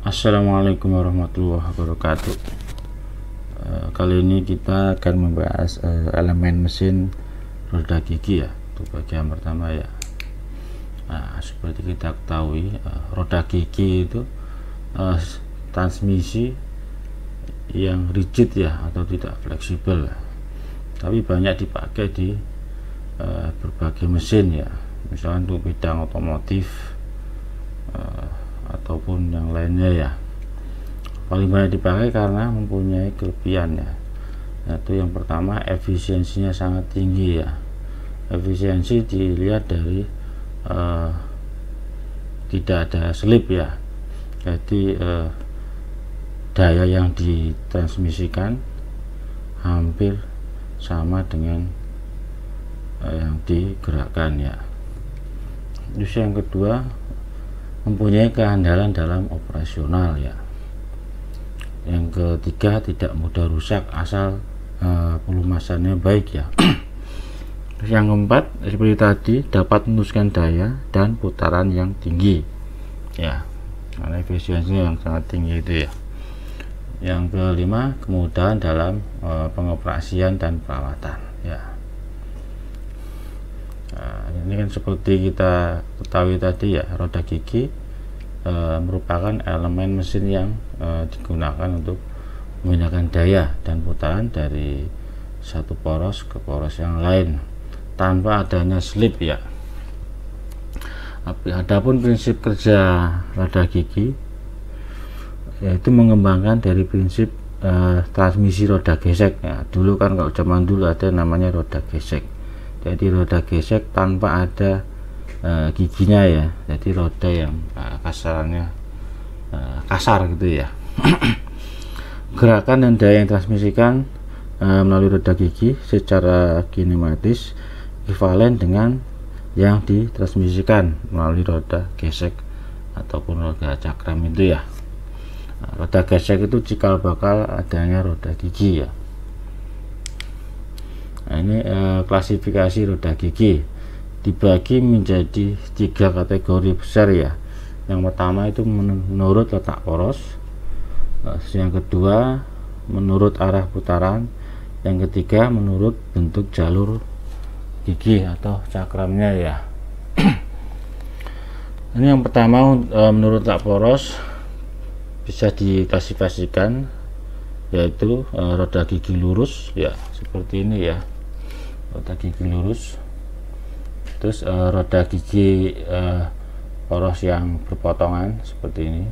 Assalamualaikum warahmatullahi wabarakatuh. Kali ini kita akan membahas elemen mesin roda gigi ya. Untuk bagian pertama ya. Nah, seperti kita ketahui, roda gigi itu transmisi yang rigid ya, atau tidak fleksibel. Tapi banyak dipakai di berbagai mesin ya. Misalnya untuk bidang otomotif ataupun yang lainnya ya. Paling banyak dipakai karena mempunyai kelebihan ya, yaitu yang pertama efisiensinya sangat tinggi ya. Efisiensi dilihat dari tidak ada selip ya, jadi daya yang ditransmisikan hampir sama dengan yang digerakkan ya. Terus yang kedua, mempunyai keandalan dalam operasional ya. Yang ketiga, tidak mudah rusak asal pelumasannya baik ya. Terus yang keempat, seperti tadi, dapat meneruskan daya dan putaran yang tinggi ya, karena efisiensinya yang sangat tinggi itu ya. Yang kelima, kemudahan dalam pengoperasian dan perawatan ya. Nah, ini kan seperti kita ketahui tadi ya, roda gigi merupakan elemen mesin yang digunakan untuk memindahkan daya dan putaran dari satu poros ke poros yang lain tanpa adanya slip ya. Adapun prinsip kerja roda gigi yaitu mengembangkan dari prinsip transmisi roda gesek ya. Dulu kan kalau zaman dulu ada namanya roda gesek. Jadi roda gesek tanpa ada giginya ya, jadi roda yang kasarannya kasar gitu ya. Gerakan dan daya yang transmisikan melalui roda gigi secara kinematis ekivalen dengan yang ditransmisikan melalui roda gesek ataupun roda cakram itu ya. Roda gesek itu cikal bakal adanya roda gigi ya. Nah, ini klasifikasi roda gigi dibagi menjadi 3 kategori besar ya. Yang pertama itu menurut letak poros, yang kedua menurut arah putaran, yang ketiga menurut bentuk jalur gigi atau cakramnya ya. Ini yang pertama, menurut letak poros bisa diklasifikasikan yaitu roda gigi lurus ya, seperti ini ya, roda gigi lurus. Terus roda gigi poros yang berpotongan seperti ini.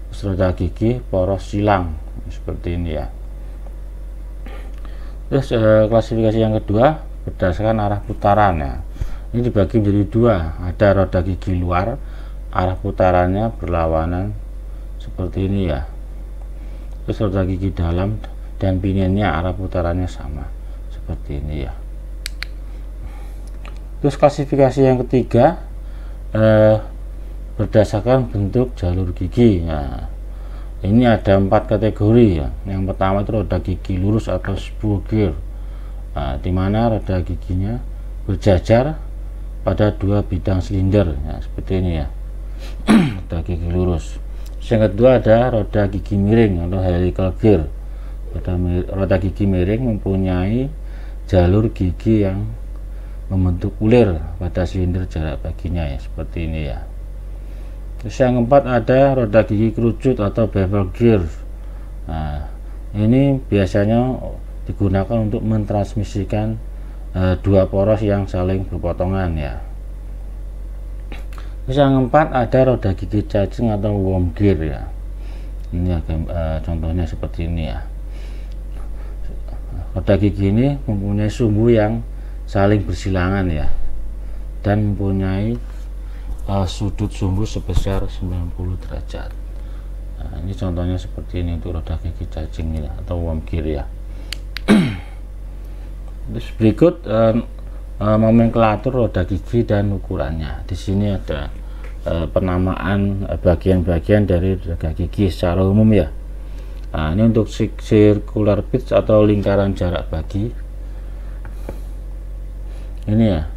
Terus roda gigi poros silang seperti ini ya. Terus klasifikasi yang kedua berdasarkan arah putaran ya. Ini dibagi menjadi 2, ada roda gigi luar, arah putarannya berlawanan seperti ini ya. Terus roda gigi dalam dan pinennya arah putarannya sama seperti ini ya. Terus klasifikasi yang ketiga berdasarkan bentuk jalur gigi. Nah, ini ada 4 kategori ya. Yang pertama itu roda gigi lurus atau spoogir, di mana roda giginya berjajar pada 2 bidang silinder ya, seperti ini ya. Roda gigi lurus. Yang kedua ada roda gigi miring atau helical gear. Roda gigi miring mempunyai jalur gigi yang membentuk ulir pada silinder jarak baginya ya, seperti ini ya. Terus yang keempat ada roda gigi kerucut atau bevel gear. Nah, ini biasanya digunakan untuk mentransmisikan 2 poros yang saling berpotongan ya. Terus yang keempat ada roda gigi cacing atau worm gear ya. Ini contohnya seperti ini ya. Roda gigi ini mempunyai sumbu yang saling bersilangan ya, dan mempunyai sudut sumbu sebesar 90 derajat. Nah, ini contohnya seperti ini untuk roda gigi cacing ya, atau worm gear ya. Terus berikut nomenklatur roda gigi dan ukurannya. Di sini ada penamaan bagian-bagian dari roda gigi secara umum ya. Nah, ini untuk circular pitch atau lingkaran jarak bagi. Ini ya,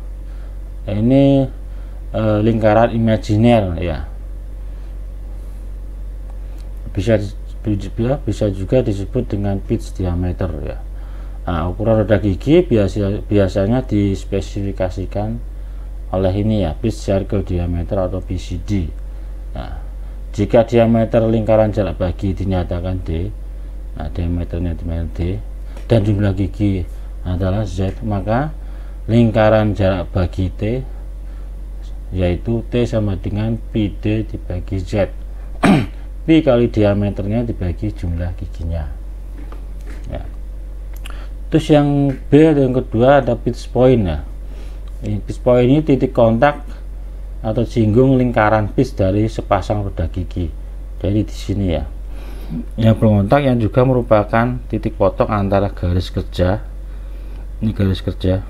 ini lingkaran imajiner ya. bisa juga disebut dengan pitch diameter ya. Nah, ukuran roda gigi biasanya dispesifikasikan oleh ini ya, pitch circle diameter atau PCD. Nah, jika diameter lingkaran jarak bagi dinyatakan D, nah diameternya D dan jumlah gigi adalah Z, maka lingkaran jarak bagi T yaitu T sama dengan PD dibagi Z. Pi kali diameternya dibagi jumlah giginya ya. Terus yang B, yang kedua ada pitch point ya. Pitch point ini titik kontak atau singgung lingkaran pitch dari sepasang roda gigi. Jadi di sini ya, yang berkontak yang juga merupakan titik potong antara garis kerja, ini garis kerja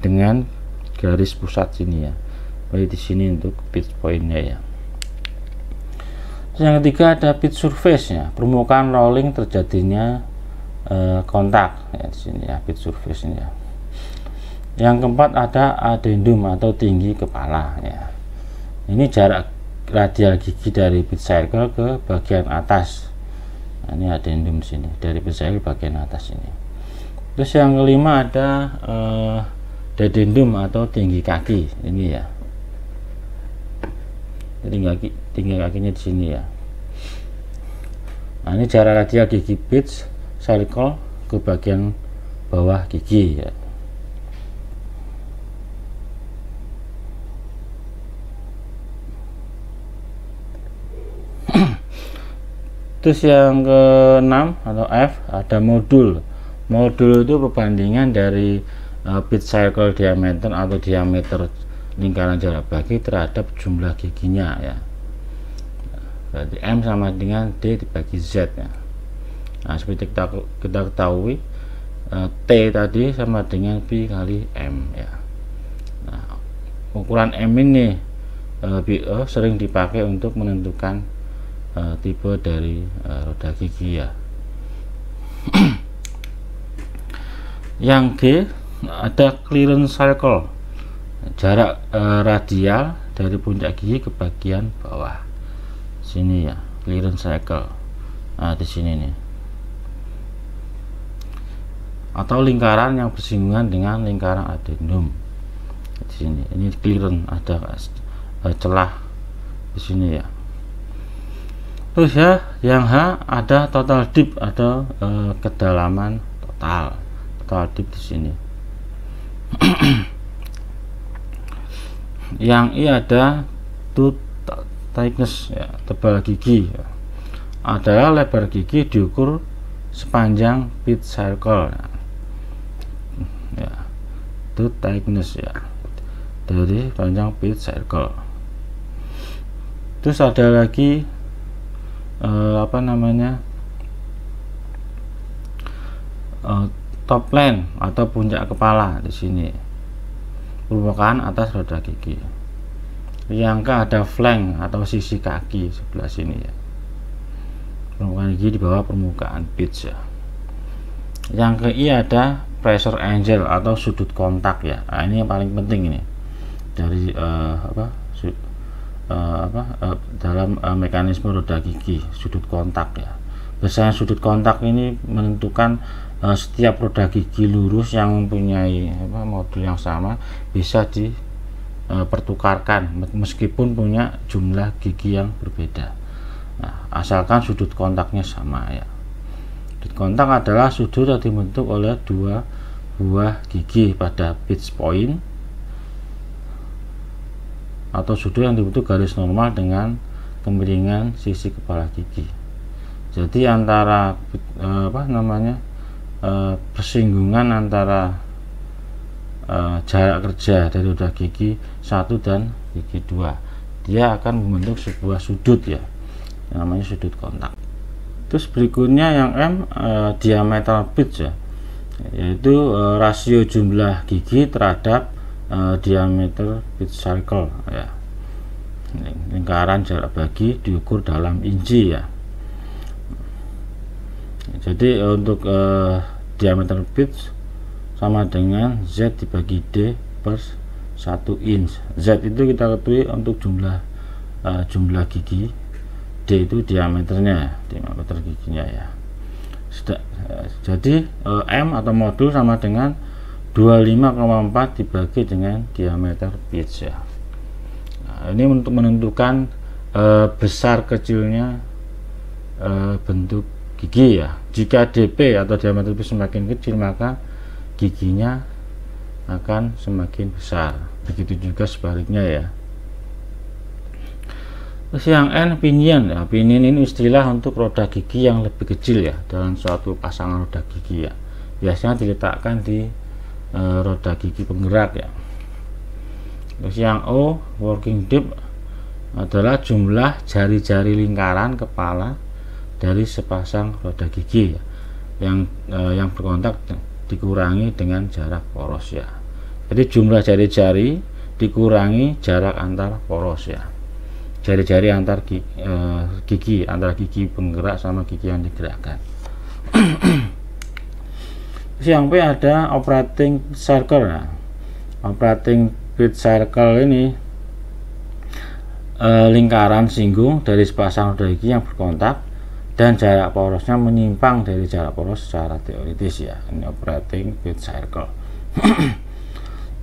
dengan garis pusat sini ya. Jadi di sini untuk pitch pointnya ya. Yang ketiga ada pitch surface ya, permukaan rolling terjadinya kontak ya, di sini ya, pitch surface ini ya. Yang keempat ada addendum atau tinggi kepala ya. Ini jarak radial gigi dari pitch circle ke bagian atas. Nah, ini addendum di sini dari pitch circle bagian atas ini. Terus yang kelima ada dedendum atau tinggi kaki ini ya. Tinggi kakinya di sini ya. Nah, ini jarak radial gigi pitch circle ke bagian bawah gigi ya. Terus yang ke-6 atau F ada modul. Modul itu perbandingan dari pitch circle diameter atau diameter lingkaran jarak bagi terhadap jumlah giginya ya. Berarti M sama dengan D dibagi Z ya. Nah, seperti kita ketahui T tadi sama dengan Pi kali M ya. Nah, ukuran M ini sering dipakai untuk menentukan tipe dari roda gigi ya. Yang G ada clearance circle, jarak radial dari puncak gigi ke bagian bawah sini ya, clearance circle. Nah, di sini nih, atau lingkaran yang bersinggungan dengan lingkaran addendum di sini. Ini clearance, ada celah di sini ya. Terus ya, yang H ada total depth atau kedalaman total depth di sini. Yang I ada tooth thickness ya, tebal gigi ya. Adalah lebar gigi diukur sepanjang pitch circle ya. Tooth thickness ya, dari panjang pitch circle. Terus ada lagi top line atau puncak kepala di sini, permukaan atas roda gigi. Yang K ada flank atau sisi kaki sebelah sini ya, permukaan gigi di bawah permukaan pitch ya. Yang ke I ada pressure angle atau sudut kontak ya. Nah, ini yang paling penting ini dari dalam mekanisme roda gigi, sudut kontak ya. Biasanya sudut kontak ini menentukan setiap roda gigi lurus yang mempunyai modul yang sama bisa dipertukarkan meskipun punya jumlah gigi yang berbeda. Nah, asalkan sudut kontaknya sama ya. Sudut kontak adalah sudut yang dibentuk oleh dua buah gigi pada pitch point atau sudut yang dibentuk garis normal dengan kemiringan sisi kepala gigi. Jadi antara persinggungan antara jarak kerja dari roda gigi 1 dan gigi 2, dia akan membentuk sebuah sudut ya, namanya sudut kontak. Terus berikutnya yang M diameter pitch ya, yaitu rasio jumlah gigi terhadap diameter pitch circle ya. Lingkaran jarak bagi diukur dalam inci ya. Jadi untuk diameter pitch sama dengan Z dibagi D per 1 inch. Z itu kita ketahui untuk jumlah gigi, D D itu diameternya, diameter giginya ya. Jadi M atau modul sama dengan 25,4 dibagi dengan diameter pitch ya. Nah, ini untuk menentukan besar kecilnya bentuk gigi ya. Jika DP atau diameter pitch semakin kecil, maka giginya akan semakin besar. Begitu juga sebaliknya ya. Terus yang N, pinion ya. Pinion ini istilah untuk roda gigi yang lebih kecil ya dalam suatu pasangan roda gigi ya. Biasanya diletakkan di roda gigi penggerak ya. Terus yang O, working depth adalah jumlah jari-jari lingkaran kepala dari sepasang roda gigi ya, yang berkontak dikurangi dengan jarak poros ya. Jadi jumlah jari-jari dikurangi jarak antar poros ya. Jari-jari antar gigi, antara gigi penggerak sama gigi yang digerakkan. Yang P ada operating circle. Nah, operating pitch circle ini lingkaran singgung dari sepasang roda gigi yang berkontak dan jarak porosnya menyimpang dari jarak poros secara teoritis ya. Ini operating pitch circle.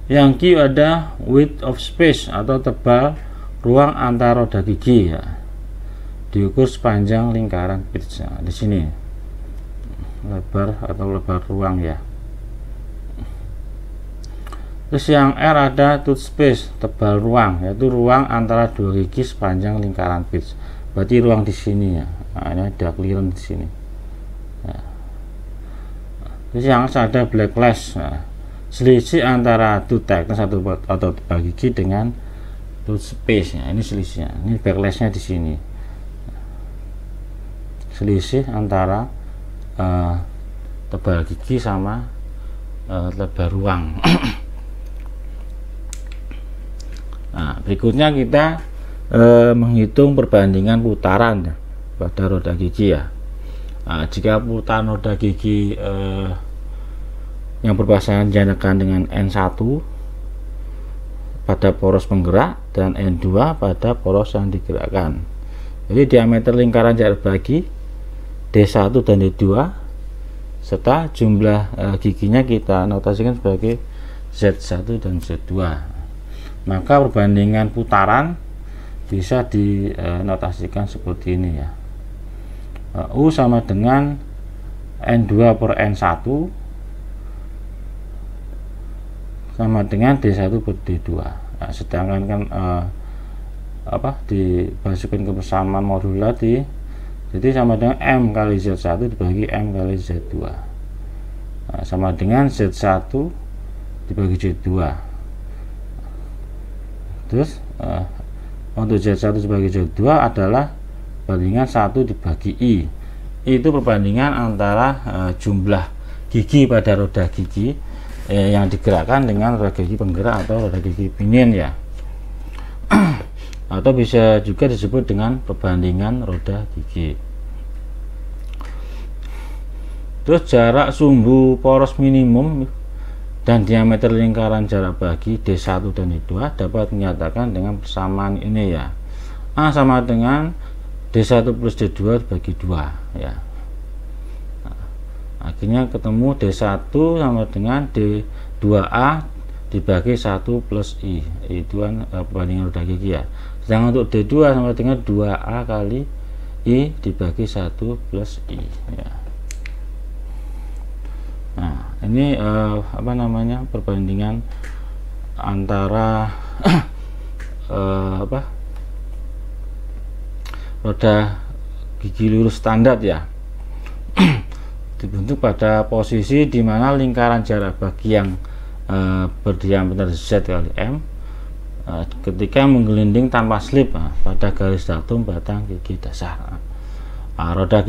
Yang Q ada width of space atau tebal ruang antara roda gigi ya, diukur sepanjang lingkaran pitch. Nah, di sini lebar atau lebar ruang ya. Terus yang R ada tooth space, tebal ruang, yaitu ruang antara dua gigi sepanjang lingkaran pitch. Berarti ruang di sini ya. Nah, ini ada clearance di sini. Nah. Terus yang S ada backlash. Nah, selisih antara tooth thickness atau tebal gigi dengan tooth space nya, ini selisihnya. Ini backlashnya di sini. Selisih antara tebal gigi sama lebar ruang. Nah, berikutnya kita menghitung perbandingan putaran pada roda gigi ya. Nah, jika putaran roda gigi yang berpasangan dinyatakan dengan N1 pada poros penggerak dan N2 pada poros yang digerakkan. Jadi diameter lingkaran jarak bagi D1 dan D2 serta jumlah giginya kita notasikan sebagai Z1 dan Z2. Maka perbandingan putaran bisa dinotasikan seperti ini ya. U sama dengan N2 per N1 sama dengan D1 per D2. Nah, sedangkan kan dibasuhkan ke persamaan modular jadi sama dengan M kali Z1 dibagi M kali Z2. Nah, sama dengan Z1 dibagi Z2. Terus untuk Z1 dibagi Z2 adalah perbandingan 1 dibagi I. Itu perbandingan antara jumlah gigi pada roda gigi yang digerakkan dengan roda gigi penggerak atau roda gigi pinion ya. Atau bisa juga disebut dengan perbandingan roda gigi. Terus jarak sumbu poros minimum dan diameter lingkaran jarak bagi D1 dan D2 dapat menyatakan dengan persamaan ini ya. A sama dengan D1 plus D2 dibagi 2 ya. Nah, akhirnya ketemu D1 sama dengan D2A dibagi 1 plus I. Itu kan perbandingan roda gigi ya. Sedangkan untuk D2 sama dengan 2A kali I dibagi 1 plus I ya. Nah, ini perbandingan antara roda gigi lurus standar ya. Dibentuk pada posisi di mana lingkaran jarak bagi yang berdiameter Z kali M ketika menggelinding tanpa slip pada garis datum batang gigi dasar. Roda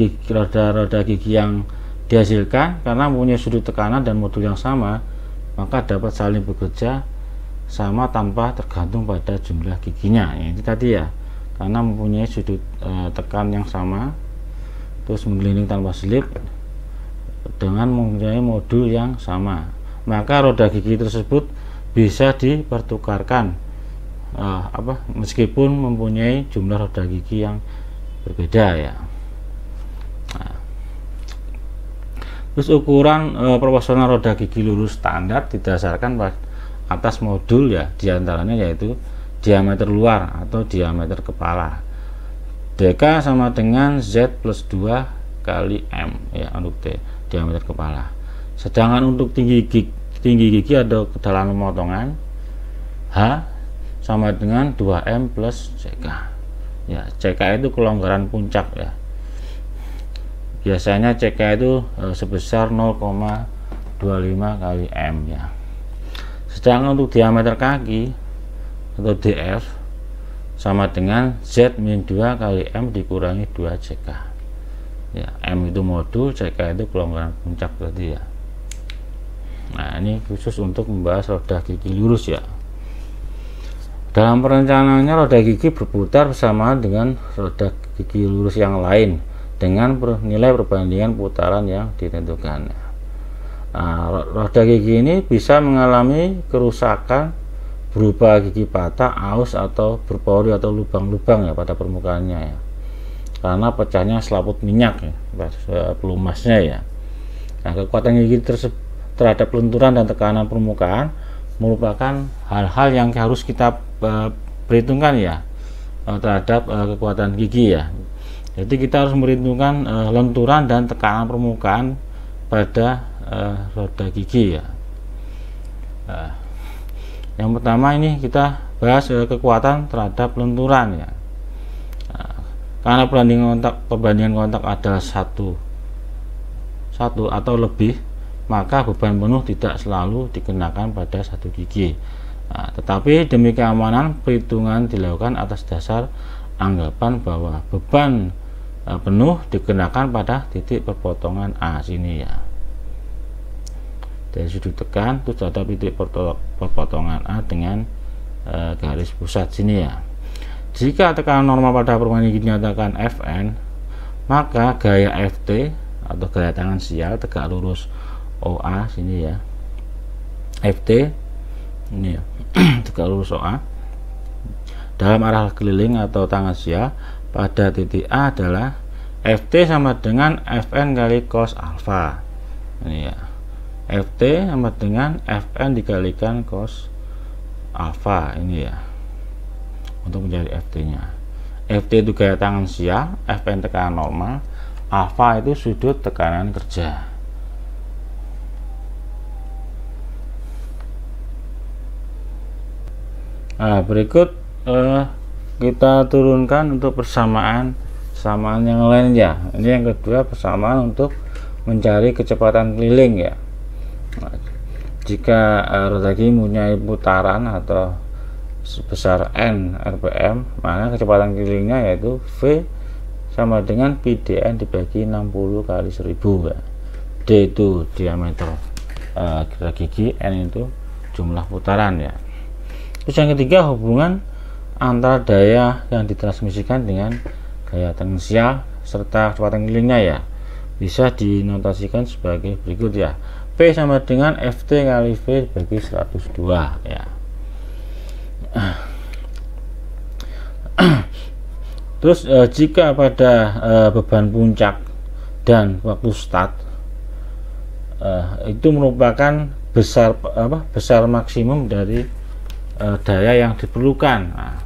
gigi yang dihasilkan karena mempunyai sudut tekanan dan modul yang sama, maka dapat saling bekerja sama tanpa tergantung pada jumlah giginya. Ini tadi ya, karena mempunyai sudut tekan yang sama, terus menggelinding tanpa slip dengan mempunyai modul yang sama, maka roda gigi tersebut bisa dipertukarkan meskipun mempunyai jumlah roda gigi yang berbeda ya. Nah, terus ukuran proporsional roda gigi lurus standar didasarkan atas modul ya, diantaranya yaitu diameter luar atau diameter kepala. DK sama dengan Z plus 2 kali M ya untuk diameter kepala. Sedangkan untuk tinggi gigi atau kedalaman pemotongan H sama dengan 2M plus CK ya. CK itu kelonggaran puncak ya. Biasanya CK itu sebesar 0,25 kali M ya. Sedangkan untuk diameter kaki atau DF sama dengan Z min 2 kali M dikurangi 2 CK ya. M itu modul, CK itu kelonggaran puncak berarti ya. Nah, ini khusus untuk membahas roda gigi lurus ya. Dalam perencanaannya roda gigi berputar bersamaan dengan roda gigi lurus yang lain dengan nilai perbandingan putaran yang ditentukan. Nah, roda gigi ini bisa mengalami kerusakan berupa gigi patah, aus atau berpori atau lubang-lubang ya pada permukaannya ya, karena pecahnya selaput minyak ya, pelumasnya ya. Nah, kekuatan gigi terhadap lenturan dan tekanan permukaan merupakan hal-hal yang harus kita perhitungkan ya terhadap kekuatan gigi ya. Jadi kita harus memperhitungkan lenturan dan tekanan permukaan pada roda gigi ya. Yang pertama ini kita bahas kekuatan terhadap lenturan ya. Nah, karena perbandingan kontak adalah satu atau lebih, maka beban penuh tidak selalu dikenakan pada satu gigi. Nah, tetapi demi keamanan perhitungan dilakukan atas dasar anggapan bahwa beban penuh dikenakan pada titik perpotongan A sini ya. Dari sudut tekan terus ada titik perpotongan A dengan garis pusat sini ya. Jika tekanan normal pada permukaan gigi dinyatakan Fn, maka gaya Ft atau gaya tangan sial tegak lurus OA sini ya, Ft ini ya tegak lurus OA dalam arah keliling atau tangan sial pada titik A adalah Ft sama dengan Fn kali cos alfa ini ya. Ft sama dengan Fn dikalikan cos alfa ini ya, untuk mencari Ft nya. Ft itu gaya tangan sial, Fn tekanan normal, alfa itu sudut tekanan kerja. Nah, berikut kita turunkan untuk persamaan yang lain ya. Ini yang kedua, persamaan untuk mencari kecepatan keliling ya. Nah, jika roda gigi mempunyai putaran atau sebesar N rpm, maka kecepatan kelilingnya yaitu V sama dengan PdN dibagi 60 kali 1000 ya. D itu diameter roda gigi, N itu jumlah putaran ya. Terus yang ketiga, hubungan antara daya yang ditransmisikan dengan gaya tendensial serta kecepatan kelilingnya ya, bisa dinotasikan sebagai berikut ya. P sama dengan Ft kali V bagi 102 ya. Terus jika pada beban puncak dan waktu start itu merupakan besar maksimum dari daya yang diperlukan. Nah,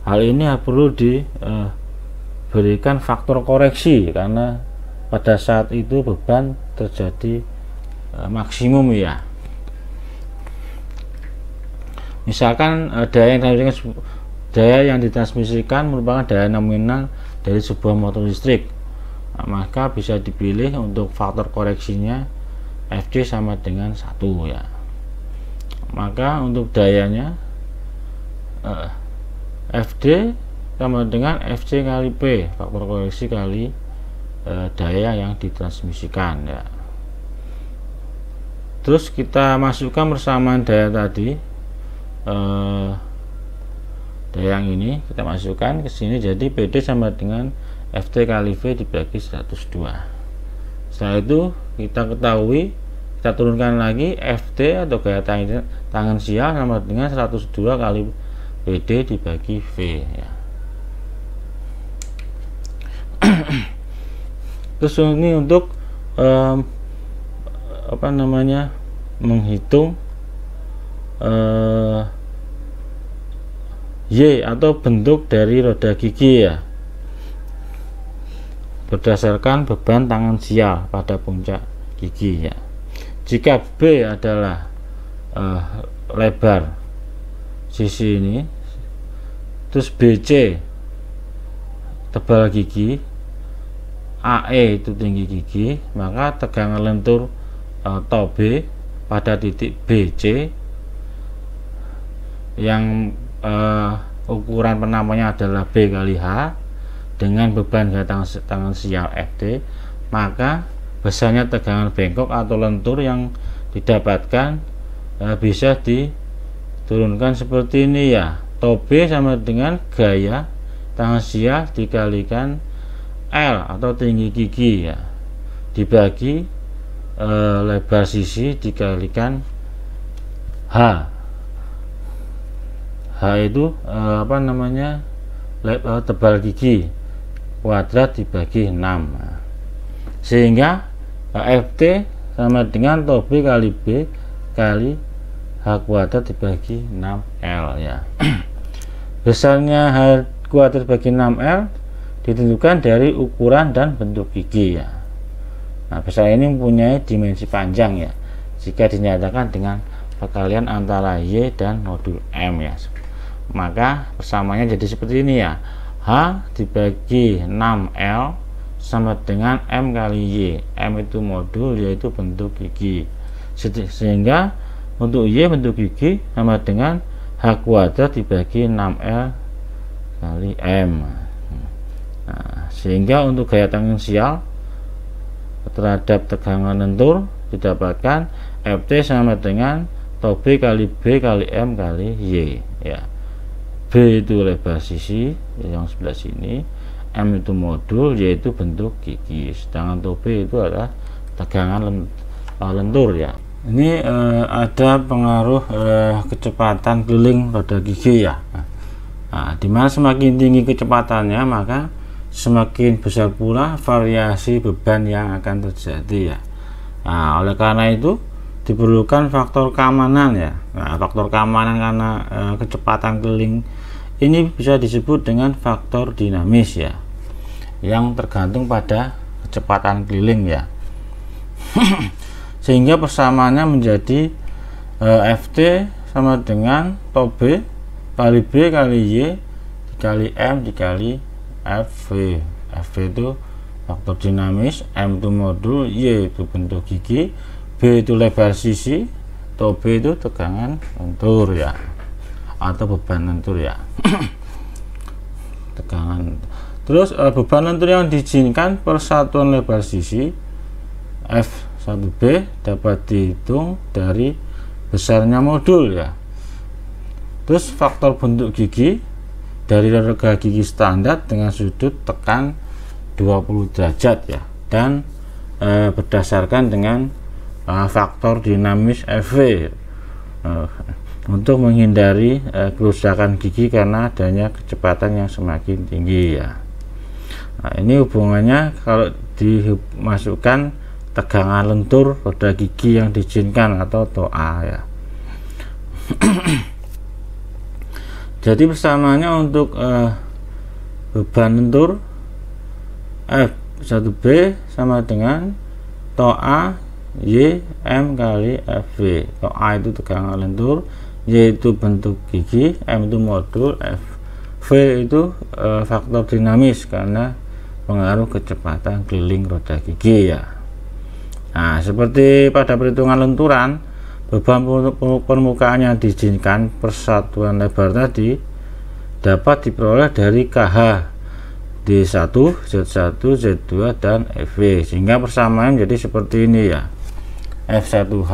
hal ini perlu diberikan faktor koreksi karena pada saat itu beban terjadi maksimum ya. Misalkan daya yang ditransmisikan merupakan daya nominal dari sebuah motor listrik, nah, maka bisa dipilih untuk faktor koreksinya Fc sama dengan 1 ya. Maka untuk dayanya Fd sama dengan Fc kali P, faktor koreksi kali daya yang ditransmisikan ya. Terus kita masukkan persamaan daya tadi, daya yang ini kita masukkan ke sini, jadi PD sama dengan Ft kali V dibagi 102. Setelah itu kita ketahui, kita turunkan lagi Ft atau gaya tangan sial sama dengan 102 kali PD dibagi V ya. Terus ini untuk menghitung Y atau bentuk dari roda gigi ya, berdasarkan beban tangan sial pada puncak gigi ya. Jika B adalah lebar sisi ini, terus BC tebal gigi, AE itu tinggi gigi, maka tegangan lentur TOB pada titik BC yang ukuran penamanya adalah B kali H dengan beban gaya tangan sial FD, maka besarnya tegangan bengkok atau lentur yang didapatkan bisa diturunkan seperti ini ya. TOB sama dengan gaya tangan sial dikalikan L atau tinggi gigi ya, dibagi lebar sisi dikalikan H. H itu tebal gigi kuadrat dibagi 6, sehingga FT sama dengan TOB kali B kali H kuadrat dibagi 6L ya. Besarnya H kuadrat bagi 6L ditentukan dari ukuran dan bentuk gigi ya. Nah, besar ini mempunyai dimensi panjang ya jika dinyatakan dengan perkalian antara Y dan modul M ya. Maka persamanya jadi seperti ini ya. H dibagi 6L sama dengan M kali Y. M itu modul, yaitu bentuk gigi. Sehingga untuk Y bentuk gigi sama dengan H kuadrat dibagi 6L kali M. Nah, sehingga untuk gaya tangan sial terhadap tegangan lentur didapatkan FT sama dengan TOB kali B kali M kali Y ya. B itu lebar sisi yang sebelah sini, M itu modul, yaitu bentuk gigi, sedangkan TOB itu adalah tegangan lentur ya. Ini ada pengaruh kecepatan keliling roda gigi ya. Nah, dimana semakin tinggi kecepatannya, maka semakin besar pula variasi beban yang akan terjadi ya. Nah, oleh karena itu diperlukan faktor keamanan ya. Nah, faktor keamanan karena kecepatan keliling ini bisa disebut dengan faktor dinamis ya, yang tergantung pada kecepatan keliling ya. Sehingga persamaannya menjadi FT sama dengan TOB kali B kali Y dikali M dikali FV. FV itu faktor dinamis, M itu modul, Y itu bentuk gigi, B itu lebar sisi, TOB itu tegangan lentur ya, atau beban lentur ya. Tegangan. Terus beban lentur yang diizinkan persatuan lebar sisi F1B dapat dihitung dari besarnya modul ya. Terus faktor bentuk gigi dari roda gigi standar dengan sudut tekan 20 derajat ya, dan berdasarkan dengan faktor dinamis FV untuk menghindari kerusakan gigi karena adanya kecepatan yang semakin tinggi ya. Nah, ini hubungannya kalau dimasukkan tegangan lentur roda gigi yang diizinkan atau TOA ya. Jadi persamaannya untuk beban lentur F1B sama dengan TOA Y M kali FV. TOA itu tegangan lentur, Y itu bentuk gigi, M itu modul, FV itu faktor dinamis karena pengaruh kecepatan keliling roda gigi ya. Nah, seperti pada perhitungan lenturan, beban permukaan yang diizinkan persatuan lebar tadi dapat diperoleh dari KH D1, Z1, Z2 dan FV, sehingga persamaan jadi seperti ini ya. F1H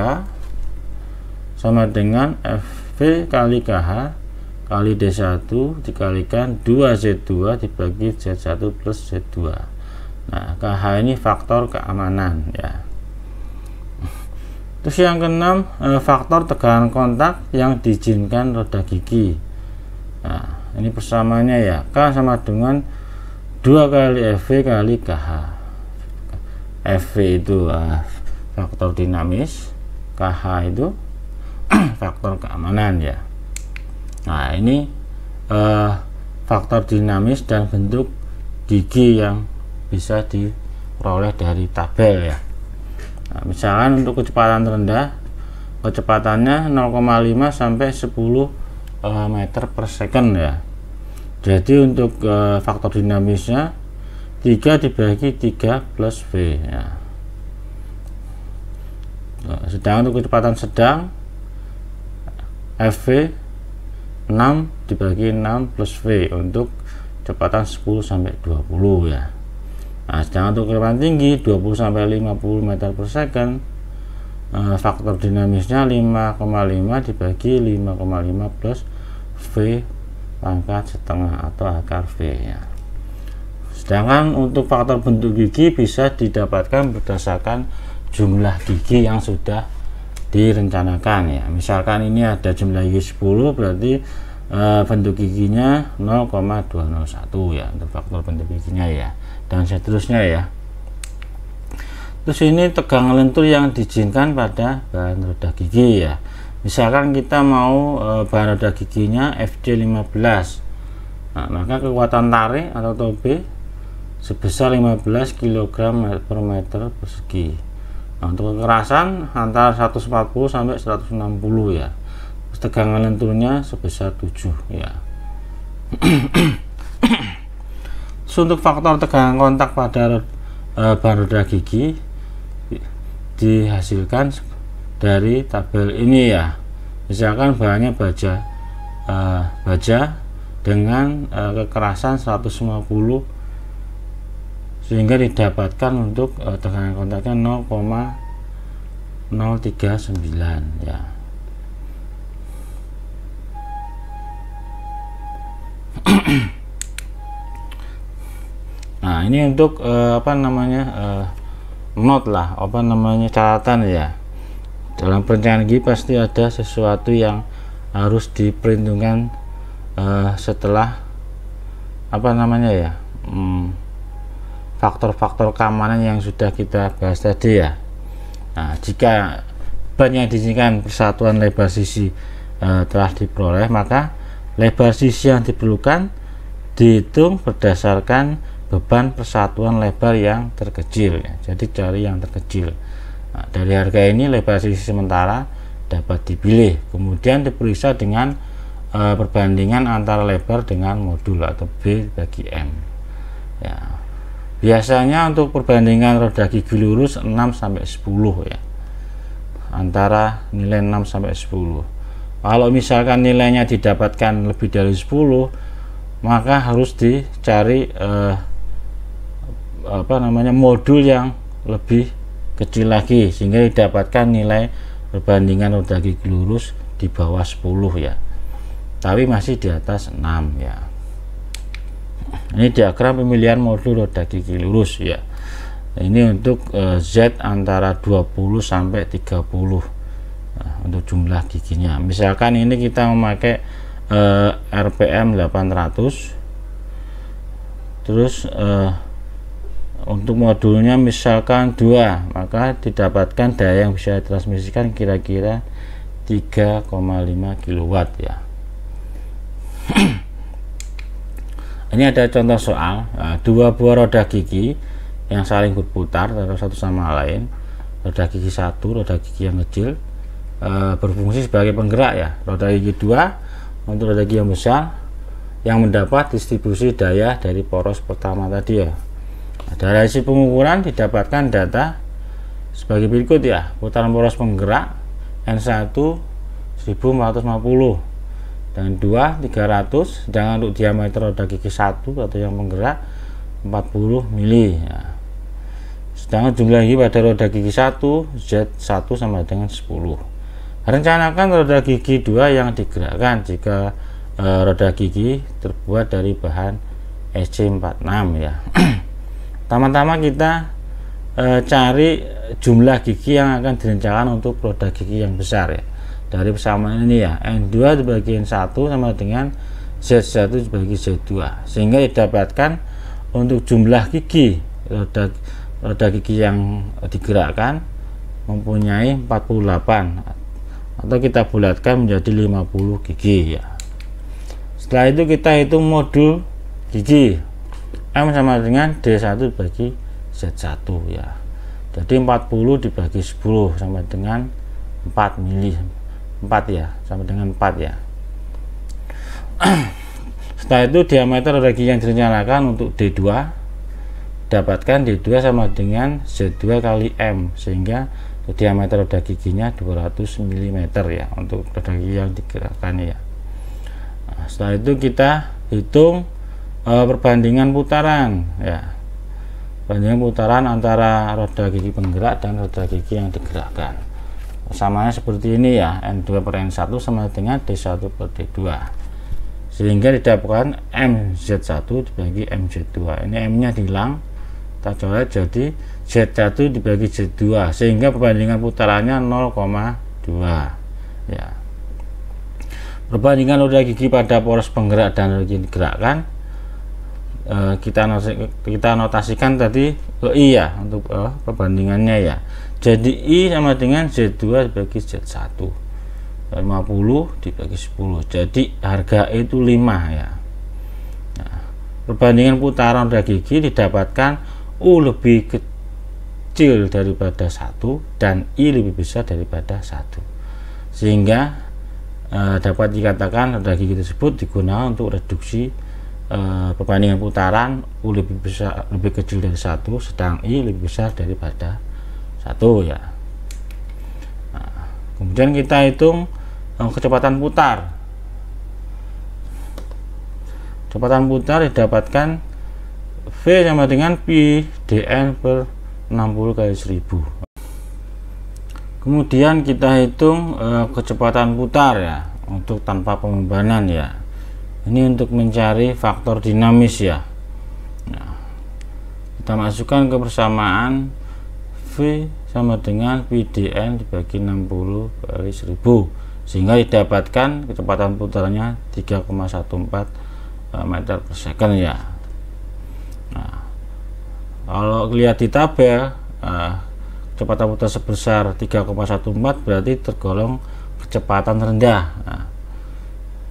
sama dengan FV kali KH kali D1 dikalikan 2Z2 dibagi Z1 plus Z2. Nah, KH ini faktor keamanan ya. Terus yang keenam, faktor tegangan kontak yang diizinkan roda gigi. Nah, ini persamaannya ya, K sama dengan 2 kali FV kali KH. FV itu faktor dinamis, KH itu faktor keamanan ya. Nah ini faktor dinamis dan bentuk gigi yang bisa diperoleh dari tabel ya. Nah, misalkan untuk kecepatan rendah, kecepatannya 0,5 sampai 10 meter per second ya. Jadi untuk faktor dinamisnya 3 dibagi 3 plus V ya. Nah, sedangkan untuk kecepatan sedang FV 6 dibagi 6 plus V untuk kecepatan 10 sampai 20 ya. Nah, sedangkan untuk kecepatan tinggi 20 sampai 50 meter per second, faktor dinamisnya 5,5 dibagi 5,5 plus V pangkat setengah atau akar V ya. Sedangkan untuk faktor bentuk gigi bisa didapatkan berdasarkan jumlah gigi yang sudah direncanakan ya. Misalkan ini ada jumlah gigi 10, berarti bentuk giginya 0,201 ya untuk faktor bentuk giginya ya, dan seterusnya ya. Terus ini tegangan lentur yang diizinkan pada bahan roda gigi ya. Misalkan kita mau bahan roda giginya FJ 15, nah, maka kekuatan tarik atau TOB sebesar 15 kg per meter persegi. Nah, untuk kekerasan antara 140 sampai 160 ya. Terus tegangan lenturnya sebesar 7 ya. Terus untuk faktor tegangan kontak pada bahan roda gigi dihasilkan dari tabel ini ya. Misalkan bahannya baja dengan kekerasan 150, sehingga didapatkan untuk tegangan kontaknya 0,039 ya. Nah ini untuk note lah, catatan ya. Dalam perencanaan gigi pasti ada sesuatu yang harus diperhitungkan setelah faktor-faktor keamanan yang sudah kita bahas tadi ya. Nah, jika ban yang diizinkan persatuan lebar sisi telah diperoleh, maka lebar sisi yang diperlukan dihitung berdasarkan beban persatuan lebar yang terkecil ya. Jadi cari yang terkecil. Nah, dari harga ini lebar sisi sementara dapat dipilih, kemudian diperiksa dengan perbandingan antara lebar dengan modul atau B bagi M ya. Biasanya untuk perbandingan roda gigi lurus 6 sampai 10 ya, antara nilai 6 sampai 10. Kalau misalkan nilainya didapatkan lebih dari 10, maka harus dicari modul yang lebih kecil lagi, sehingga didapatkan nilai perbandingan roda gigi lurus di bawah 10 ya, tapi masih di atas 6 ya. Ini diagram pemilihan modul roda gigi lurus ya. Ini untuk Z antara 20 sampai 30 untuk jumlah giginya. Misalkan ini kita memakai RPM 800, terus untuk modulnya misalkan 2, maka didapatkan daya yang bisa ditransmisikan kira-kira 3,5 kW ya. Ini ada contoh soal, dua buah roda gigi yang saling berputar satu sama lain. Roda gigi satu, roda gigi yang kecil, berfungsi sebagai penggerak ya. Roda gigi 2 untuk roda gigi yang besar, yang mendapat distribusi daya dari poros pertama tadi ya. Dari hasil pengukuran didapatkan data sebagai berikut ya. Putaran poros penggerak N1 1450 dan 2 300, sedangkan untuk diameter roda gigi 1 atau yang penggerak 40 mili ya. Sedangkan jumlah gigi pada roda gigi 1 Z1 sama dengan 10. Rencanakan roda gigi 2 yang digerakkan jika roda gigi terbuat dari bahan SC46 ya. Pertama-tama kita cari jumlah gigi yang akan direncanakan untuk roda gigi yang besar ya. Dari persamaan ini ya, N2 dibagi N1 sama dengan Z1 dibagi Z2, sehingga didapatkan untuk jumlah gigi roda gigi yang digerakkan mempunyai 48, atau kita bulatkan menjadi 50 gigi ya. Setelah itu kita hitung modul gigi. M sama dengan D1 bagi Z1 ya. Jadi 40 dibagi 10 sama dengan 4 mili. 4 ya, sama dengan 4 ya. Setelah itu diameter roda gigi yang direncanakan untuk D2, dapatkan D2 sama dengan Z2 kali M, sehingga diameter roda giginya 200 mm ya untuk roda gigi yang digerakkan ya. Nah, setelah itu kita hitung perbandingan putaran ya, perbandingan putaran antara roda gigi penggerak dan roda gigi yang digerakkan. Samanya seperti ini ya, N2 per N1 sama dengan D1 per D2, sehingga didapatkan MZ1 dibagi MZ2. Ini M nya hilang, kita coret jadi Z1 dibagi Z2, sehingga perbandingan putarannya 0,2 ya. Perbandingan roda gigi pada poros penggerak dan roda gigi digerakkan, kita notasikan tadi I ya untuk perbandingannya ya. Jadi I sama dengan Z2 dibagi Z1, 50 dibagi 10, jadi harga itu 5 ya. Nah, perbandingan putaran roda gigi didapatkan U lebih kecil daripada 1 dan I lebih besar daripada 1, sehingga dapat dikatakan roda gigi tersebut digunakan untuk reduksi perbandingan putaran. U lebih kecil dari 1, sedang I lebih besar daripada 1 ya. Nah, kemudian kita hitung kecepatan putar. Kecepatan putar didapatkan V sama dengan Pi dN per 60 kali 1000. Kemudian kita hitung kecepatan putar ya untuk tanpa pembebanan ya. Ini untuk mencari faktor dinamis ya. Nah, kita masukkan ke persamaan V sama dengan Pi dN dibagi 60 kali 1000, sehingga didapatkan kecepatan putarnya 3,14 meter per second ya. Nah, kalau lihat di tabel, kecepatan putar sebesar 3,14 berarti tergolong kecepatan rendah. Nah,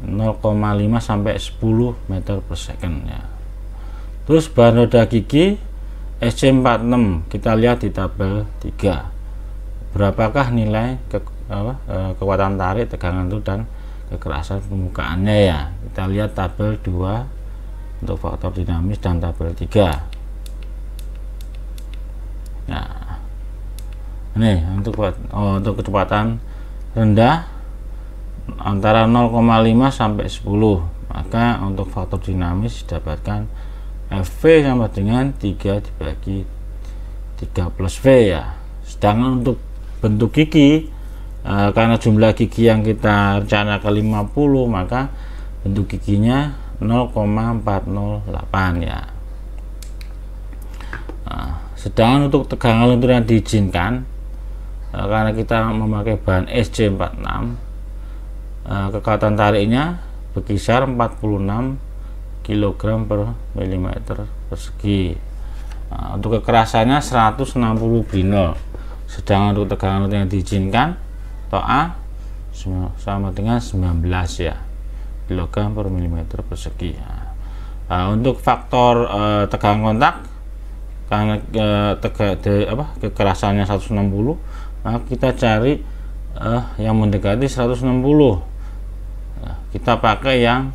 0,5 sampai 10 meter per second ya. Terus bahan roda gigi SC46, kita lihat di tabel 3. Berapakah nilai kekuatan tarik, tegangan itu dan kekerasan permukaannya ya. Kita lihat tabel 2 untuk faktor dinamis dan tabel 3. Nah, ini untuk kecepatan rendah antara 0,5 sampai 10, maka untuk faktor dinamis didapatkan Fv sama dengan 3 dibagi 3 plus V ya. Sedangkan untuk bentuk gigi, karena jumlah gigi yang kita rencanakan 50, maka bentuk giginya 0,408 ya. Nah, sedangkan untuk tegangan lentur yang diizinkan, karena kita memakai bahan SC46, kekuatan tariknya berkisar 46 kg per milimeter persegi. Nah, untuk kekerasannya 160 Brinol. Sedangkan untuk tegangan yang diizinkan TOA sama dengan 19 ya kg per milimeter persegi. Nah, untuk faktor tegangan kontak, karena kekerasannya 160, maka kita cari yang mendekati 160. Nah, kita pakai yang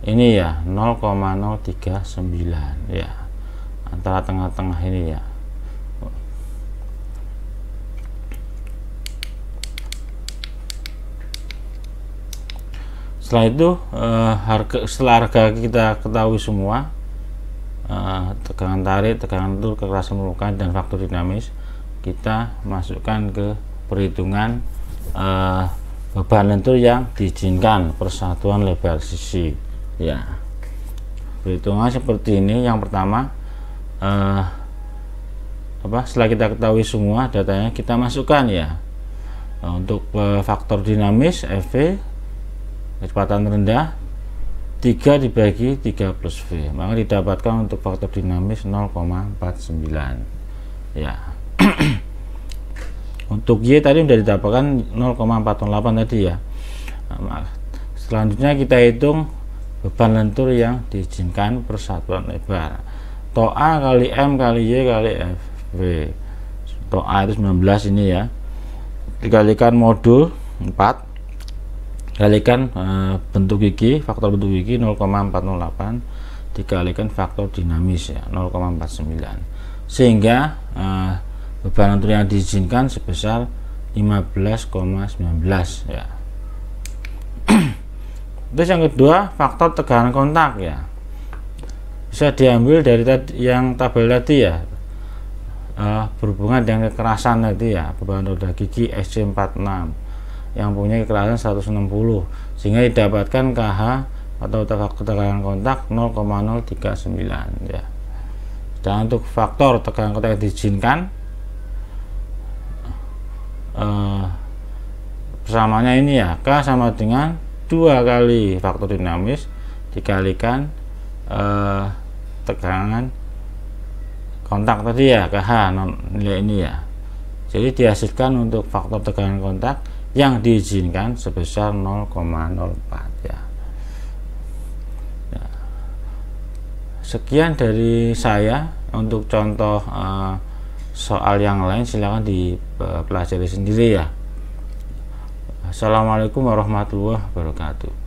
ini ya, 0,039 ya, antara tengah-tengah ini ya. Setelah itu setelah harga kita ketahui semua, tegangan tarik, tegangan lentur, kekerasan permukaan dan faktor dinamis, kita masukkan ke perhitungan beban lentur yang diizinkan persatuan lebar sisi ya. Perhitungan seperti ini. Yang pertama, setelah kita ketahui semua datanya, kita masukkan ya. Untuk faktor dinamis Fv, kecepatan rendah 3 dibagi 3 plus V, maka didapatkan untuk faktor dinamis 0,49 ya. Untuk Y tadi sudah didapatkan 0,48 tadi ya. Nah, selanjutnya kita hitung beban lentur yang diizinkan persatuan lebar. Tau A kali M kali Y kali FV. Tau A itu 19 ini ya, dikalikan modul 4 kalikan bentuk gigi, faktor bentuk gigi 0,408 dikalikan faktor dinamis ya 0,49, sehingga beban lentur yang diizinkan sebesar 15,19 ya. Terus yang kedua, faktor tegangan kontak ya, bisa diambil dari yang tabel tadi ya, berhubungan dengan kekerasan tadi ya, beban roda gigi SC46 yang punya kekerasan 160, sehingga didapatkan KH atau tekanan kontak 0,039 ya. Dan untuk faktor tekanan kontak yang diizinkan, persamaannya ini ya, K sama dengan 2 kali faktor dinamis dikalikan tekanan kontak tadi ya, KH nilai ini ya. Jadi dihasilkan untuk faktor tekanan kontak yang diizinkan sebesar 0,04 ya. Sekian dari saya. Untuk contoh soal yang lain silahkan dipelajari sendiri ya. Assalamualaikum warahmatullahi wabarakatuh.